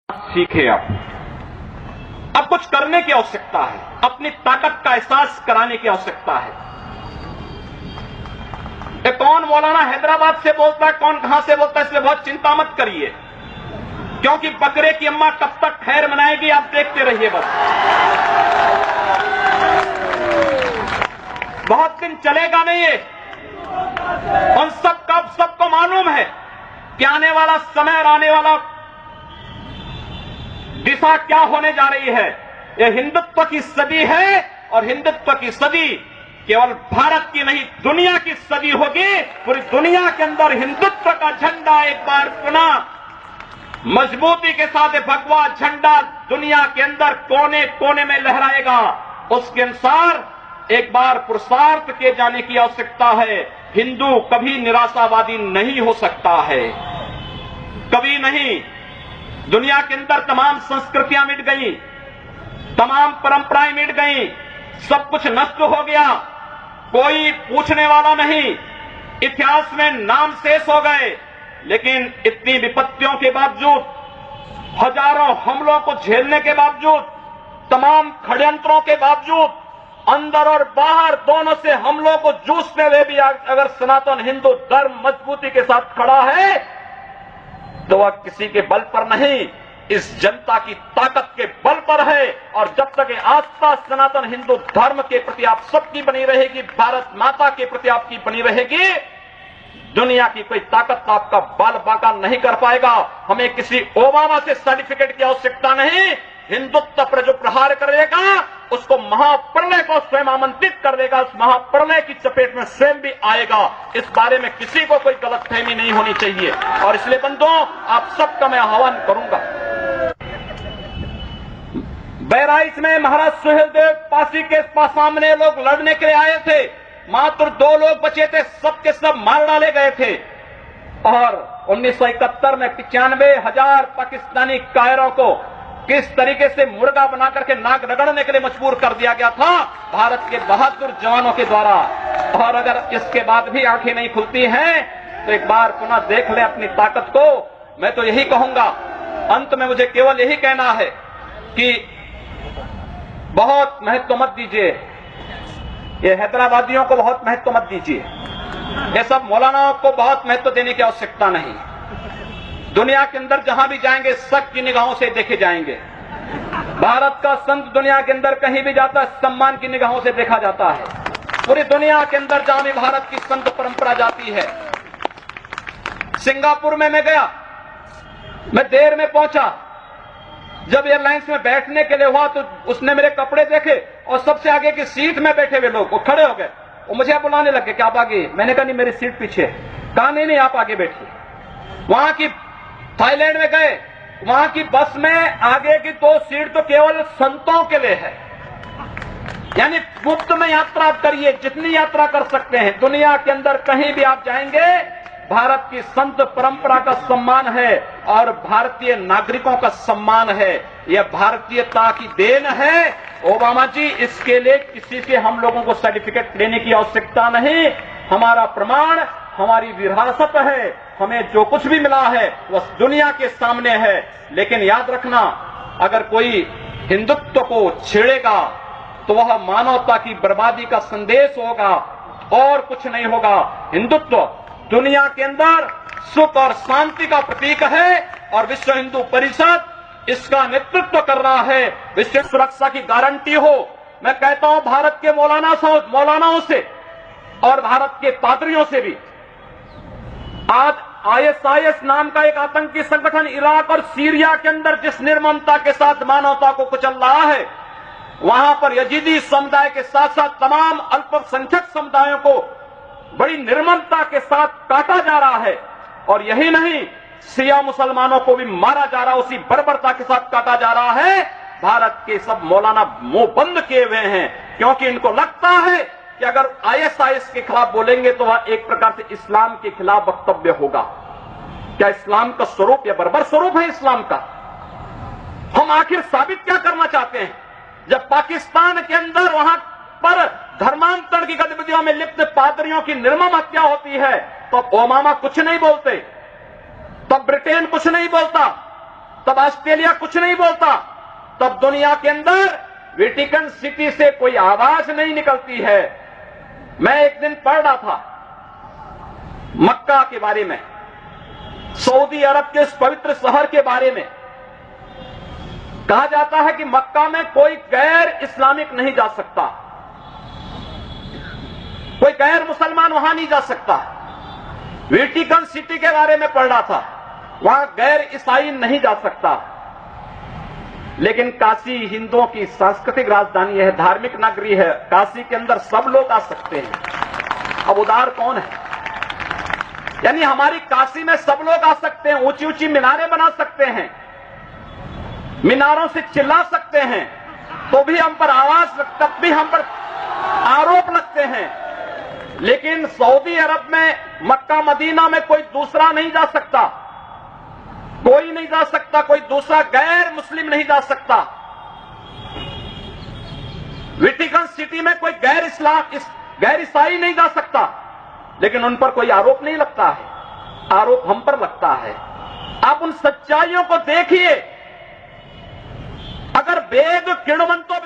सीखे। अब कुछ करने की आवश्यकता है, अपनी ताकत का एहसास कराने की आवश्यकता है। कौन मौलाना हैदराबाद से बोलता है, कौन कहां से बोलता है, इसलिए बहुत चिंता मत करिए, क्योंकि बकरे की अम्मा कब तक खैर मनाएगी आप देखते रहिए। बस बहुत दिन चलेगा नहीं ये। उन सबको मालूम है कि आने वाला समय और आने वाला दिशा क्या होने जा रही है। यह हिंदुत्व की सदी है और हिंदुत्व की सदी केवल भारत की नहीं दुनिया की सदी होगी। पूरी दुनिया के अंदर हिंदुत्व का झंडा एक बार पुनः मजबूती के साथ भगवा झंडा दुनिया के अंदर कोने कोने में लहराएगा। उसके अनुसार एक बार पुरुषार्थ किए जाने की आवश्यकता है। हिंदू कभी निराशावादी नहीं हो सकता है, कभी नहीं। दुनिया के अंदर तमाम संस्कृतियां मिट गई, तमाम परंपराएं मिट गई, सब कुछ नष्ट हो गया, कोई पूछने वाला नहीं, इतिहास में नाम शेष हो गए। लेकिन इतनी विपत्तियों के बावजूद, हजारों हमलों को झेलने के बावजूद, तमाम षड्यंत्रों के बावजूद, अंदर और बाहर दोनों से हमलों को जूझते हुए भी अगर सनातन हिंदू धर्म मजबूती के साथ खड़ा है तो वह किसी के बल पर नहीं, इस जनता की ताकत के बल पर है। और जब तक ये आस्था सनातन हिंदू धर्म के प्रति आप सबकी बनी रहेगी, भारत माता के प्रति आपकी बनी रहेगी, दुनिया की कोई ताकत आपका बाल बांका नहीं कर पाएगा। हमें किसी ओबामा से सर्टिफिकेट की आवश्यकता नहीं। हिंदुत्व पर जो प्रहार करेगा उसको महाप्रलय को स्वयं आमंत्रित कर देगा, उस महाप्रलय की चपेट में स्वयं भी आएगा। इस बारे में किसी को कोई गलतफहमी नहीं होनी चाहिए। और इसलिए बंधुओं, आप सबका मैं आह्वान करूंगा। बहराइच में महाराज सुहेलदेव पासी के सामने लोग लड़ने के लिए आए थे, मात्र 2 लोग बचे थे, सबके सब मार डाले गए थे। और 1971 में 95,000 पाकिस्तानी कायरों को किस तरीके से मुर्गा बना करके नाक रगड़ने के लिए मजबूर कर दिया गया था भारत के बहादुर जवानों के द्वारा। और अगर इसके बाद भी आंखें नहीं खुलती हैं तो एक बार पुनः देख ले अपनी ताकत को। मैं तो यही कहूंगा, अंत में मुझे केवल यही कहना है कि बहुत महत्व मत दीजिए, ये हैदराबादियों को बहुत महत्व मत दीजिए, ये सब मौलानाओं को बहुत महत्व देने की आवश्यकता नहीं। दुनिया के अंदर जहां भी जाएंगे शक की निगाहों से देखे जाएंगे। भारत का संत दुनिया के अंदर कहीं भी जाता है सम्मान की निगाहों से देखा जाता है। पूरी दुनिया के अंदर जहां भी भारत की संत परंपरा जाती है। सिंगापुर में मैं गया, मैं देर में पहुंचा, जब एयरलाइंस में बैठने के लिए हुआ तो उसने मेरे कपड़े देखे और सबसे आगे की सीट में बैठे हुए लोग वो खड़े हो गए, वो मुझे बुलाने लगे कि आप आगे। मैंने कहा नहीं, मेरी सीट पीछे। कहा नहीं आप आगे बैठिए। वहां की थाईलैंड में गए, वहां की बस में आगे की 2 सीट तो केवल संतों के लिए है, यानी मुफ्त में यात्रा आप करिए, जितनी यात्रा कर सकते हैं। दुनिया के अंदर कहीं भी आप जाएंगे, भारत की संत परंपरा का सम्मान है और भारतीय नागरिकों का सम्मान है। यह भारतीयता की देन है। ओबामा जी, इसके लिए किसी से हम लोगों को सर्टिफिकेट लेने की आवश्यकता नहीं। हमारा प्रमाण हमारी विरासत है, हमें जो कुछ भी मिला है वह दुनिया के सामने है। लेकिन याद रखना, अगर कोई हिंदुत्व को छेड़ेगा तो वह मानवता की बर्बादी का संदेश होगा और कुछ नहीं होगा। हिंदुत्व दुनिया के अंदर सुख और शांति का प्रतीक है और विश्व हिंदू परिषद इसका नेतृत्व कर रहा है। विश्व सुरक्षा की गारंटी हो। मैं कहता हूं भारत के मौलानाओं से और भारत के पादरियों से भी, आज ISIS नाम का एक आतंकी संगठन इराक और सीरिया के अंदर जिस निर्ममता के साथ मानवता को कुचल रहा है, वहां पर यजीदी समुदाय के साथ साथ तमाम अल्पसंख्यक समुदायों को बड़ी निर्ममता के साथ काटा जा रहा है। और यही नहीं, शिया मुसलमानों को भी मारा जा रहा है, उसी बर्बरता के साथ काटा जा रहा है। भारत के सब मौलाना मुंह बंद किए हुए हैं, क्योंकि इनको लगता है कि अगर ISIS के खिलाफ बोलेंगे तो वह एक प्रकार से इस्लाम के खिलाफ वक्तव्य होगा। क्या इस्लाम का स्वरूप या बर्बर स्वरूप है इस्लाम का? हम आखिर साबित क्या करना चाहते हैं? जब पाकिस्तान के अंदर वहां पर धर्मांतरण की गतिविधियों में लिप्त पादरियों की निर्मम हत्या होती है तो ओबामा कुछ नहीं बोलते, तब ब्रिटेन कुछ नहीं बोलता, तब ऑस्ट्रेलिया कुछ नहीं बोलता, तब दुनिया के अंदर वेटिकन सिटी से कोई आवाज नहीं निकलती है। मैं एक दिन पढ़ रहा था मक्का के बारे में, सऊदी अरब के इस पवित्र शहर के बारे में। कहा जाता है कि मक्का में कोई गैर इस्लामिक नहीं जा सकता, कोई गैर मुसलमान वहां नहीं जा सकता। वेटिकन सिटी के बारे में पढ़ रहा था, वहां गैर ईसाई नहीं जा सकता। लेकिन काशी हिंदुओं की सांस्कृतिक राजधानी है, धार्मिक नगरी है, काशी के अंदर सब लोग आ सकते हैं। अब उदार कौन है? यानी हमारी काशी में सब लोग आ सकते हैं, ऊंची ऊंची मीनारें बना सकते हैं, मीनारों से चिल्ला सकते हैं, तो भी हम पर आवाज, तब भी हम पर आरोप लगते हैं। लेकिन सऊदी अरब में, मक्का मदीना में कोई दूसरा नहीं जा सकता, कोई नहीं जा सकता, कोई दूसरा गैर मुस्लिम नहीं जा सकता। वेटिकन सिटी में कोई गैर ईसाई नहीं जा सकता, लेकिन उन पर कोई आरोप नहीं लगता है, आरोप हम पर लगता है। आप उन सच्चाइयों को देखिए। अगर वेद किण्वंतो